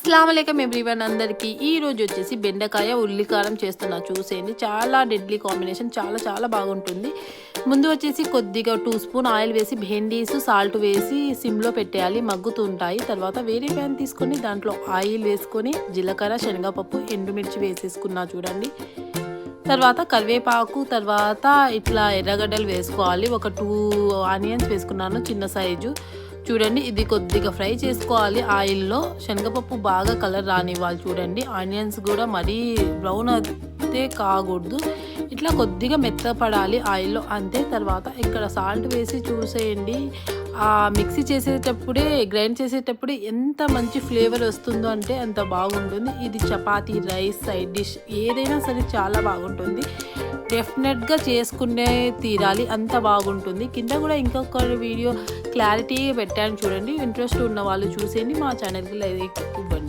అస్సలాముఅలైకుం everyone అందరికీ ఈ రోజు వచ్చేసి బెండకాయ ఉల్లికారం చేస్తున్నా చూసేయండి. చాలా డెడ్లీ కాంబినేషన్, చాలా బాగుంటుంది. ముందు వచ్చేసి కొద్దిగా 2 స్పూన్ ఆయిల్ వేసి భెండీస్ సాల్ట్ వేసి సిమ్లో పెట్టేయాలి, మగ్గుతూ ఉంటాయి. తర్వాత వేరే ప్యాన్ తీసుకొని దాంట్లో ఆయిల్ వేసుకొని జీలకర్ర శనగపప్పు ఎండుమిర్చి వేసేసుకున్నా చూడండి. తర్వాత కరివేపాకు, తర్వాత ఇట్లా ఎర్రగడ్డలు వేసుకోవాలి. ఒక 2 ఆనియన్స్ వేసుకున్నాను చిన్న సైజు చూడండి. ఇది కొద్దిగా ఫ్రై చేసుకోవాలి ఆయిల్లో. శనగపప్పు బాగా కలర్ రానివ్వాలి చూడండి. ఆనియన్స్ కూడా మరీ బ్రౌన్ అయితే కాకూడదు, ఇట్లా కొద్దిగా మెత్తపడాలి ఆయిల్లో అంతే. తర్వాత ఇక్కడ సాల్ట్ వేసి చూసేయండి. మిక్సీ చేసేటప్పుడే గ్రైండ్ చేసేటప్పుడే ఎంత మంచి ఫ్లేవర్ వస్తుందో అంటే అంత బాగుంటుంది. ఇది చపాతీ, రైస్, సైడ్ డిష్ ఏదైనా సరే చాలా బాగుంటుంది. డెఫినెట్గా చేసుకునే తీరాలి, అంత బాగుంటుంది. కింద కూడా ఇంకొక వీడియో క్లారిటీ పెట్టాను చూడండి. ఇంట్రెస్ట్ ఉన్న వాళ్ళు చూసేయండి. మా ఛానల్కి లైక్ ఇవ్వండి.